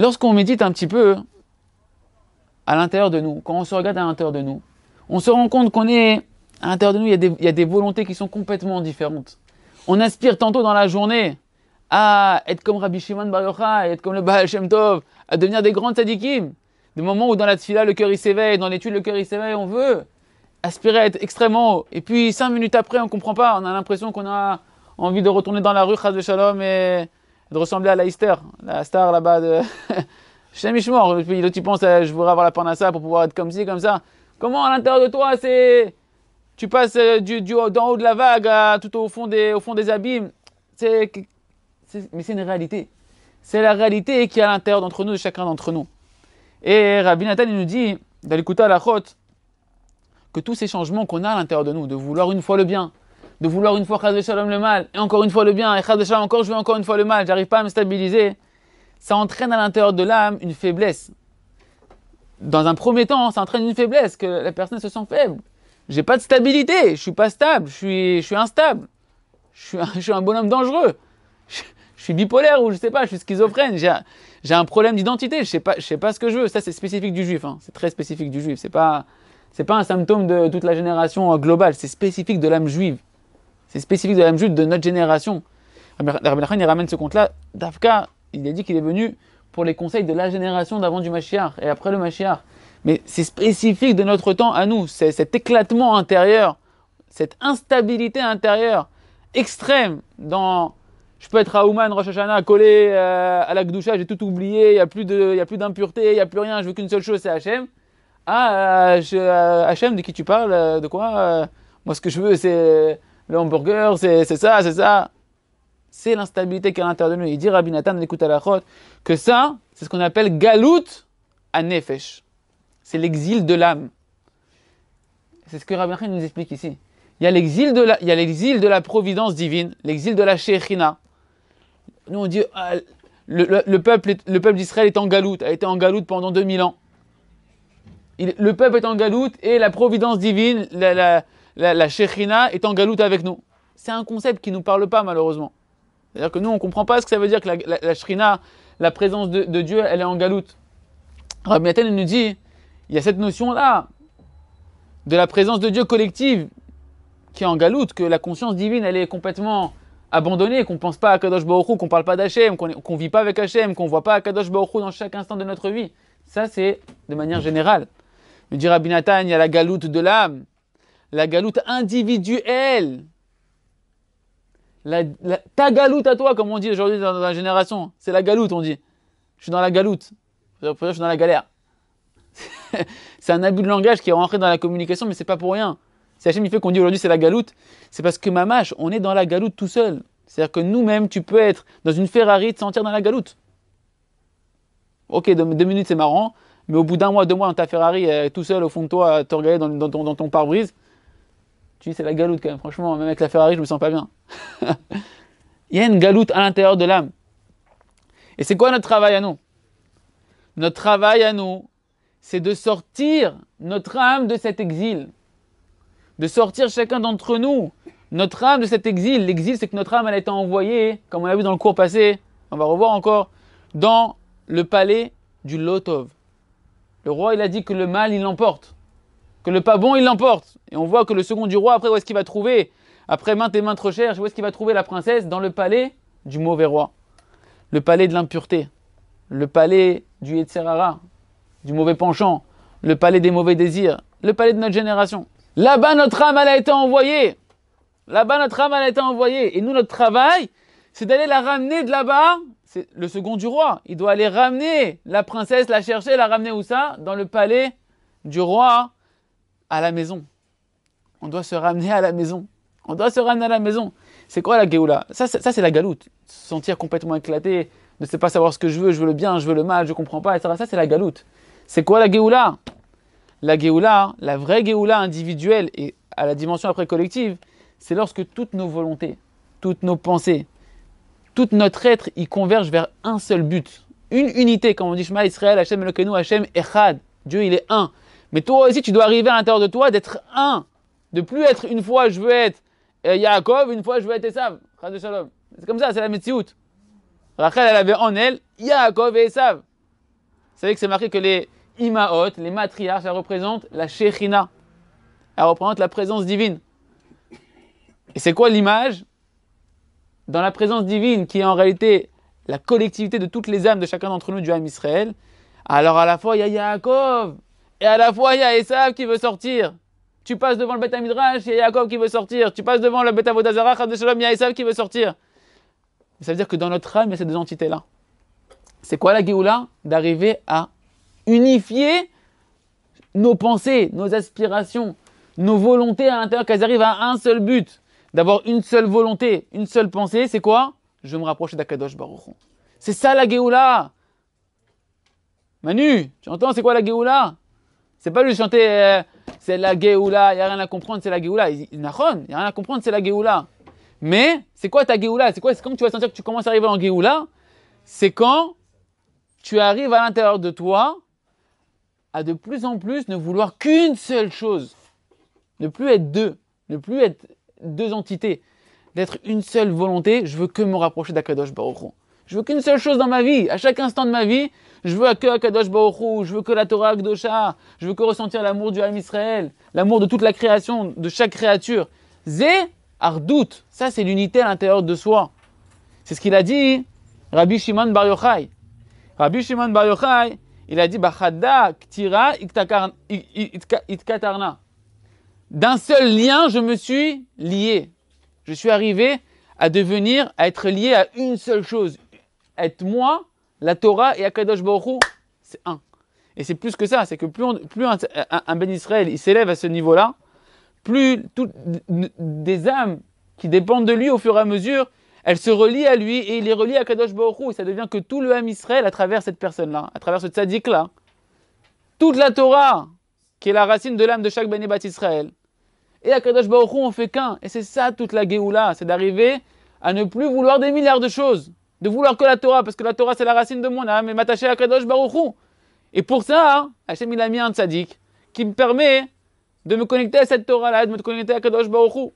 lorsqu'on médite un petit peu à l'intérieur de nous, quand on se regarde à l'intérieur de nous, on se rend compte qu'on est, à l'intérieur de nous, il y a des volontés qui sont complètement différentes. On aspire tantôt dans la journée à être comme Rabbi Shimon Bar Yochai, à être comme le Baal Shem Tov, à devenir des grands tzadikim. Des moments où dans la tfila, le cœur il s'éveille, dans l'étude, le cœur il s'éveille, on veut aspirer à être extrêmement haut. Et puis 5 minutes après, on comprend pas, on a l'impression qu'on a envie de retourner dans la rue, Chas Shalom, et de ressembler à la Esther, la star là-bas de Shem Ishmor. Et puis là, tu penses, je voudrais avoir la parnassa pour pouvoir être comme ci, comme ça. Comment à l'intérieur de toi, tu passes d'en haut de la vague tout au fond des abîmes. Mais c'est une réalité. C'est la réalité qui est à l'intérieur d'entre nous, de chacun d'entre nous. Et Rabbi Nathan il nous dit, dans l'écouter à la chôte, que tous ces changements qu'on a à l'intérieur de nous, de vouloir une fois le bien, de vouloir une fois Chas Shalom le mal, et encore une fois le bien, et Chas Shalom encore, je veux encore une fois le mal, j'arrive pas à me stabiliser, ça entraîne à l'intérieur de l'âme une faiblesse. Dans un premier temps, ça entraîne une faiblesse, que la personne se sent faible. J'ai pas de stabilité, je suis pas stable, je suis instable, je suis un bonhomme dangereux, je suis bipolaire ou je sais pas, je suis schizophrène, j'ai un problème d'identité, je sais pas ce que je veux. Ça c'est spécifique du juif, hein. C'est très spécifique du juif, c'est pas un symptôme de toute la génération globale, c'est spécifique de l'âme juive. C'est spécifique de l'âme juive de notre génération. Rabbi Nachman il ramène ce compte-là, Dafka, il a dit qu'il est venu pour les conseils de la génération d'avant du Mashiach et après le Mashiach. Mais c'est spécifique de notre temps à nous, c'est cet éclatement intérieur, cette instabilité intérieure extrême dans... Je peux être à Ouman, Rosh Hashanah, collé à la Gdoucha, j'ai tout oublié, il n'y a plus d'impureté, il n'y a plus rien, je veux qu'une seule chose, c'est Hachem. Hachem, de qui tu parles, de quoi moi, ce que je veux, c'est le hamburger, c'est ça, c'est ça. C'est l'instabilité qui est à l'intérieur de nous. Il dit, Rabbi Nathan, écoute à la chôte, que ça, c'est ce qu'on appelle Galout à Nefesh. C'est l'exil de l'âme. C'est ce que Rabbi Nathan nous explique ici. Il y a l'exil de la providence divine, l'exil de la Shechina. Nous on dit, le peuple d'Israël est en galoute, a été en galoute pendant 2000 ans. Le peuple est en galoute et la providence divine, la Shechina est en galoute avec nous. C'est un concept qui ne nous parle pas malheureusement. C'est-à-dire que nous on ne comprend pas ce que ça veut dire que la Shechina, la présence de Dieu, elle est en galoute. Rabbi Nathan nous dit, il y a cette notion-là de la présence de Dieu collective qui est en galoute, que la conscience divine elle est complètement abandonnée, qu'on ne pense pas à Kadosh Baruch Hu, qu'on ne parle pas d'Hachem, qu'on ne vit pas avec Hachem, qu'on ne voit pas à Kadosh Baruch Hu dans chaque instant de notre vie. Ça c'est de manière générale. Me dit Rabbi Nathan, il y a la galoute de l'âme, la galoute individuelle. Ta galoute à toi, comme on dit aujourd'hui dans la génération, c'est la galoute on dit. Je suis dans la galoute, je suis dans la galère. C'est un abus de langage qui est rentré dans la communication, mais c'est pas pour rien. Si Hachem il fait qu'on dit aujourd'hui c'est la galoute, c'est parce que mamash, on est dans la galoute tout seul. C'est-à-dire que nous-mêmes, tu peux être dans une Ferrari, te sentir dans la galoute. Ok, 2 minutes c'est marrant, mais au bout d'un mois, 2 mois dans ta Ferrari, tout seul au fond de toi, te regarder dans ton pare-brise, tu dis c'est la galoute quand même. Franchement, même avec la Ferrari, je me sens pas bien. Il y a une galoute à l'intérieur de l'âme. Et c'est quoi notre travail à nous? Notre travail à nous, c'est de sortir notre âme de cet exil. De sortir chacun d'entre nous, notre âme de cet exil. L'exil, c'est que notre âme, elle a été envoyée, comme on l'a vu dans le cours passé, on va revoir encore, dans le palais du Lotov. Le roi, il a dit que le mal, il l'emporte. Que le pas bon, il l'emporte. Et on voit que le second du roi, après, où est-ce qu'il va trouver? Après maintes et maintes recherches, où est-ce qu'il va trouver la princesse? Dans le palais du mauvais roi. Le palais de l'impureté. Le palais du Yetzer Hara, du mauvais penchant. Le palais des mauvais désirs. Le palais de notre génération. Là-bas, notre âme, elle a été envoyée. Là-bas, notre âme, elle a été envoyée. Et nous, notre travail, c'est d'aller la ramener de là-bas. C'est le second du roi. Il doit aller ramener la princesse, la chercher, la ramener où ça? Dans le palais du roi, à la maison. On doit se ramener à la maison. On doit se ramener à la maison. C'est quoi la Géoula? Ça, c'est la galoute. Se sentir complètement éclaté, ne pas savoir ce que je veux le bien, je veux le mal, je comprends pas, etc. Ça, c'est la galoute. C'est quoi la Géoula? La Géoula, la vraie Géoula individuelle et à la dimension après collective, c'est lorsque toutes nos volontés, toutes nos pensées, tout notre être, y converge vers un seul but. Une unité, comme on dit Shema Israël, Hachem Elokeinu, Hachem Echad. Dieu, il est un. Mais toi aussi, tu dois arriver à l'intérieur de toi d'être un. De plus être une fois, je veux être Yaakov, une fois, je veux être Esav. Chas de Shalom. C'est comme ça, c'est la Metsiout. Rachel, elle avait en elle Yaakov et Esav. Vous savez que c'est marqué que les Imaot, les matriarches, elles représentent la Shechina. Elles représentent la présence divine. Et c'est quoi l'image? Dans la présence divine, qui est en réalité la collectivité de toutes les âmes de chacun d'entre nous du Ham Israël, alors à la fois il y a Yaakov, et à la fois il y a Esav qui veut sortir. Tu passes devant le Beth Midrash, il y a Yaakov qui veut sortir. Tu passes devant le Beth Avodah Zarah, Chas v'Shalom, il y a Esav qui veut sortir. Ça veut dire que dans notre âme, il y a ces deux entités-là. C'est quoi la Géoula? D'arriver à unifier nos pensées, nos aspirations, nos volontés à l'intérieur, qu'elles arrivent à un seul but. D'avoir une seule volonté, une seule pensée, c'est quoi? Je veux me rapprocher d'Akadosh Baruch Hu. C'est ça la Géoula. Manu, tu entends, c'est quoi la Géoula? C'est pas juste chanter c'est la Géoula, il n'y a rien à comprendre, c'est la Géoula. Il n'y a rien à comprendre, c'est la Géoula. Mais c'est quoi ta Géoula? C'est quoi? C'est quand tu vas sentir que tu commences à arriver en Géoula, c'est quand tu arrives à l'intérieur de toi à de plus en plus ne vouloir qu'une seule chose. Ne plus être deux, ne plus être deux entités, d'être une seule volonté. Je veux que me rapprocher d'Akadosh Baruch Hu. Je veux qu'une seule chose dans ma vie, à chaque instant de ma vie, je veux que Akadosh Baruch Hu, je veux que la Torah Akdosha, je veux que ressentir l'amour du Ham Israël, l'amour de toute la création, de chaque créature. Zé Ardout, ça c'est l'unité à l'intérieur de soi. C'est ce qu'il a dit Rabbi Shimon Bar Yochai. Rabbi Shimon Bar Yochai, il a dit Bachada Ktira Itkatarna. D'un seul lien, je me suis lié. Je suis arrivé à être lié à une seule chose. Être moi, la Torah et Akadosh Baruch Hu, c'est un. Et c'est plus que ça, c'est que plus un Ben Israël il s'élève à ce niveau-là, plus des âmes qui dépendent de lui au fur et à mesure, elles se relient à lui et il les relie à Akadosh Baruch Hu. Et ça devient que tout le Ham Israël à travers cette personne-là, à travers ce tzaddik-là. Toute la Torah, qui est la racine de l'âme de chaque Ben et Bat Israël. Et Akadosh Baruch Hu, on fait qu'un. Et c'est ça toute la Géoula, c'est d'arriver à ne plus vouloir des milliards de choses. De vouloir que la Torah, parce que la Torah c'est la racine de mon âme, et m'attacher à Akadosh Baruch Hu. Et pour ça, Hachem il a mis un tzaddik qui me permet de me connecter à cette Torah-là, de me connecter à Akadosh Baruch Hu.